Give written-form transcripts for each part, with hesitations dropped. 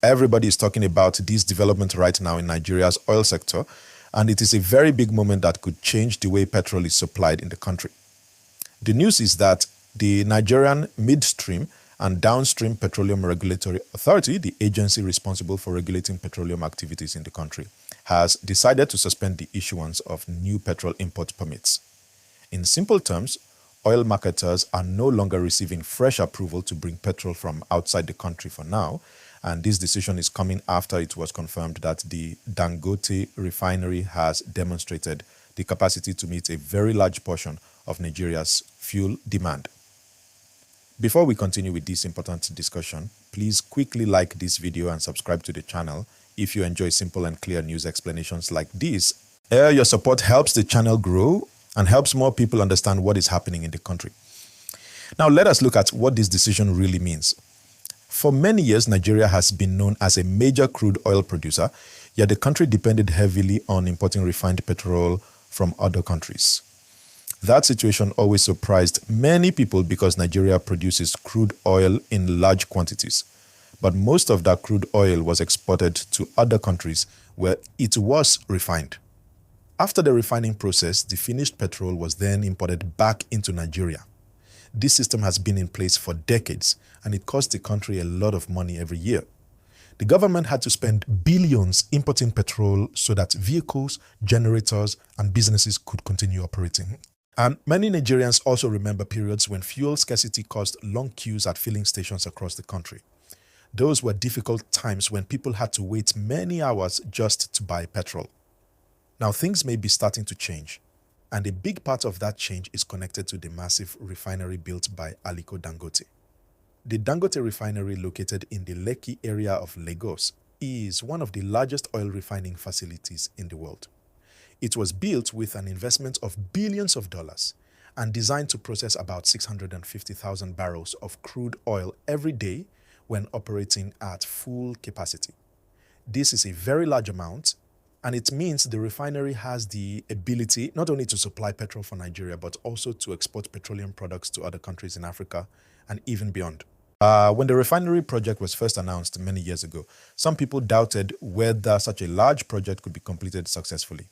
Everybody is talking about this development right now in Nigeria's oil sector, and it is a very big moment that could change the way petrol is supplied in the country. The news is that the Nigerian Midstream and Downstream Petroleum Regulatory Authority, the agency responsible for regulating petroleum activities in the country, has decided to suspend the issuance of new petrol import permits. In simple terms, oil marketers are no longer receiving fresh approval to bring petrol from outside the country for now, and this decision is coming after it was confirmed that the Dangote Refinery has demonstrated the capacity to meet a very large portion of Nigeria's fuel demand. Before we continue with this important discussion, please quickly like this video and subscribe to the channel if you enjoy simple and clear news explanations like this. Your support helps the channel grow and helps more people understand what is happening in the country. Now, let us look at what this decision really means. For many years, Nigeria has been known as a major crude oil producer, yet the country depended heavily on importing refined petrol from other countries. That situation always surprised many people because Nigeria produces crude oil in large quantities. But most of that crude oil was exported to other countries where it was refined. After the refining process, the finished petrol was then imported back into Nigeria. This system has been in place for decades, and it costs the country a lot of money every year. The government had to spend billions importing petrol so that vehicles, generators, and businesses could continue operating. And many Nigerians also remember periods when fuel scarcity caused long queues at filling stations across the country. Those were difficult times when people had to wait many hours just to buy petrol. Now things may be starting to change, and a big part of that change is connected to the massive refinery built by Aliko Dangote. The Dangote Refinery, located in the Lekki area of Lagos, is one of the largest oil refining facilities in the world. It was built with an investment of billions of dollars and designed to process about 650,000 barrels of crude oil every day when operating at full capacity. This is a very large amount, and it means the refinery has the ability not only to supply petrol for Nigeria, but also to export petroleum products to other countries in Africa and even beyond. When the refinery project was first announced many years ago, some people doubted whether such a large project could be completed successfully.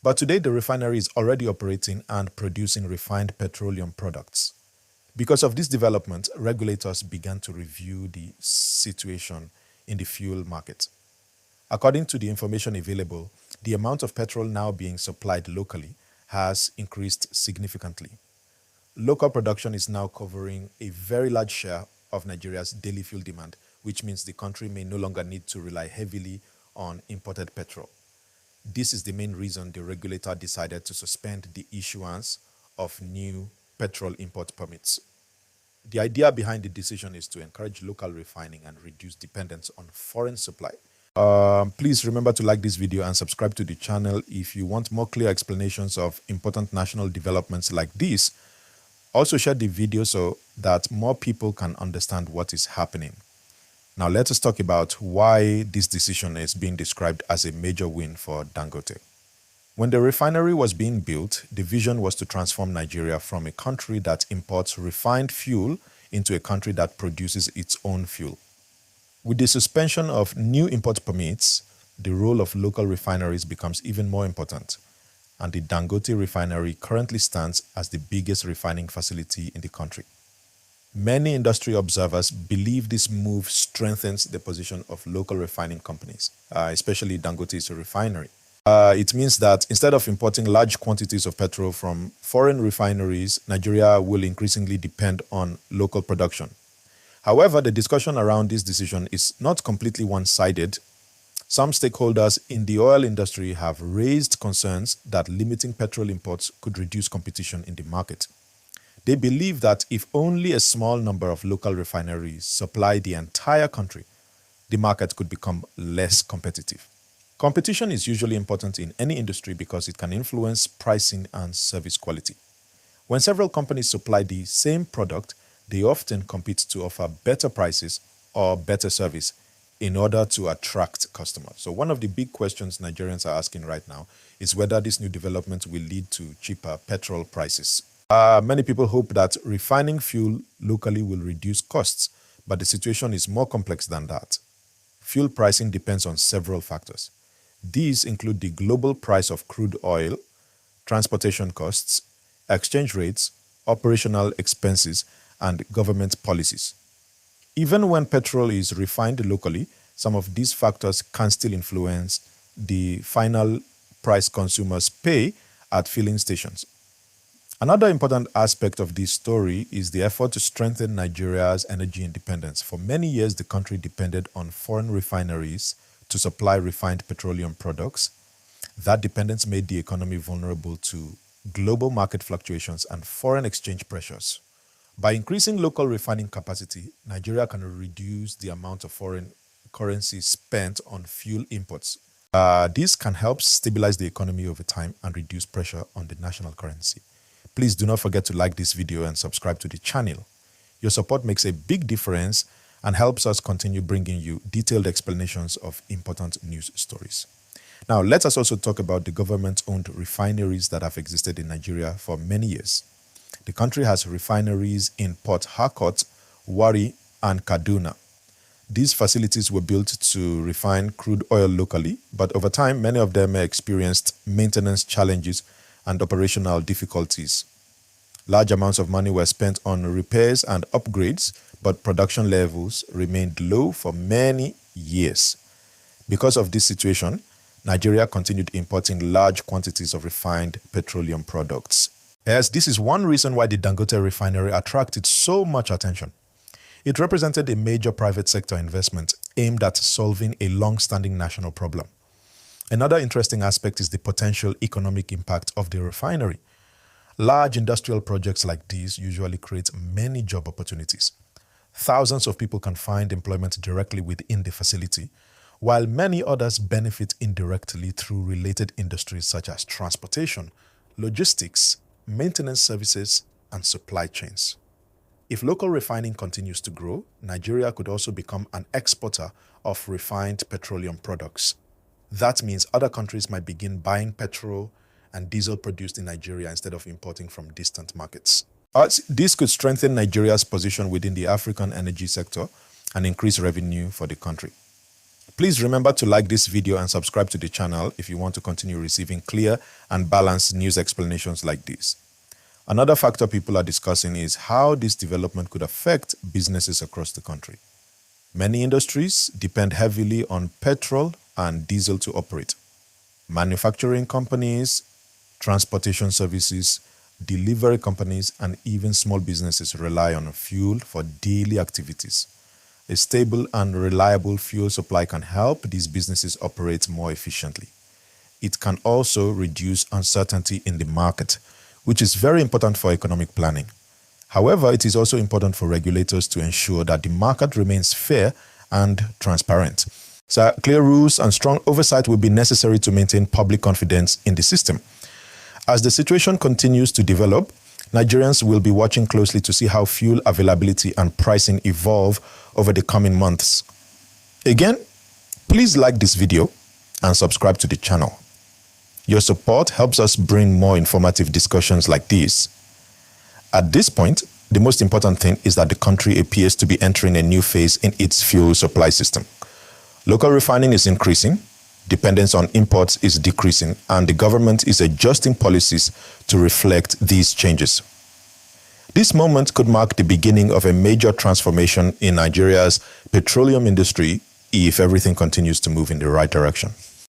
But today, the refinery is already operating and producing refined petroleum products. Because of this development, regulators began to review the situation in the fuel market. According to the information available, the amount of petrol now being supplied locally has increased significantly. Local production is now covering a very large share of Nigeria's daily fuel demand, which means the country may no longer need to rely heavily on imported petrol. This is the main reason the regulator decided to suspend the issuance of new petrol import permits. The idea behind the decision is to encourage local refining and reduce dependence on foreign supply. Please remember to like this video and subscribe to the channel if you want more clear explanations of important national developments like this. Also share the video so that more people can understand what is happening. Now let us talk about why this decision is being described as a major win for Dangote. When the refinery was being built, the vision was to transform Nigeria from a country that imports refined fuel into a country that produces its own fuel. With the suspension of new import permits, the role of local refineries becomes even more important, and the Dangote Refinery currently stands as the biggest refining facility in the country. Many industry observers believe this move strengthens the position of local refining companies, especially Dangote's refinery. It means that instead of importing large quantities of petrol from foreign refineries, Nigeria will increasingly depend on local production. However, the discussion around this decision is not completely one-sided. Some stakeholders in the oil industry have raised concerns that limiting petrol imports could reduce competition in the market. They believe that if only a small number of local refineries supply the entire country, the market could become less competitive. Competition is usually important in any industry because it can influence pricing and service quality. When several companies supply the same product, they often compete to offer better prices or better service in order to attract customers. So one of the big questions Nigerians are asking right now is whether this new development will lead to cheaper petrol prices. Many people hope that refining fuel locally will reduce costs, but the situation is more complex than that. fuel pricing depends on several factors. These include the global price of crude oil, transportation costs, exchange rates, operational expenses, and government policies. Even when petrol is refined locally, some of these factors can still influence the final price consumers pay at filling stations. Another important aspect of this story is the effort to strengthen Nigeria's energy independence. For many years, the country depended on foreign refineries to supply refined petroleum products. That dependence made the economy vulnerable to global market fluctuations and foreign exchange pressures. By increasing local refining capacity, Nigeria can reduce the amount of foreign currency spent on fuel imports. This can help stabilize the economy over time and reduce pressure on the national currency. Please do not forget to like this video and subscribe to the channel. Your support makes a big difference and helps us continue bringing you detailed explanations of important news stories. Now, let us also talk about the government-owned refineries that have existed in Nigeria for many years. The country has refineries in Port Harcourt, Warri, and Kaduna. These facilities were built to refine crude oil locally, but over time, many of them experienced maintenance challenges and operational difficulties. Large amounts of money were spent on repairs and upgrades, but production levels remained low for many years. Because of this situation, Nigeria continued importing large quantities of refined petroleum products. Yes, this is one reason why the Dangote Refinery attracted so much attention. It represented a major private sector investment aimed at solving a long-standing national problem. Another interesting aspect is the potential economic impact of the refinery. Large industrial projects like these usually create many job opportunities. Thousands of people can find employment directly within the facility, while many others benefit indirectly through related industries such as transportation, logistics, maintenance services, and supply chains. If local refining continues to grow, Nigeria could also become an exporter of refined petroleum products. That means other countries might begin buying petrol and diesel produced in Nigeria instead of importing from distant markets. This could strengthen Nigeria's position within the African energy sector and increase revenue for the country. Please remember to like this video and subscribe to the channel if you want to continue receiving clear and balanced news explanations like this. Another factor people are discussing is how this development could affect businesses across the country. Many industries depend heavily on petrol and diesel to operate. Manufacturing companies, transportation services, delivery companies, and even small businesses rely on fuel for daily activities. A stable and reliable fuel supply can help these businesses operate more efficiently. It can also reduce uncertainty in the market, which is very important for economic planning. However, it is also important for regulators to ensure that the market remains fair and transparent. So clear rules and strong oversight will be necessary to maintain public confidence in the system. As the situation continues to develop, Nigerians will be watching closely to see how fuel availability and pricing evolve over the coming months. Again, please like this video and subscribe to the channel. Your support helps us bring more informative discussions like this. At this point, the most important thing is that the country appears to be entering a new phase in its fuel supply system. Local refining is increasing, dependence on imports is decreasing, and the government is adjusting policies to reflect these changes. This moment could mark the beginning of a major transformation in Nigeria's petroleum industry if everything continues to move in the right direction.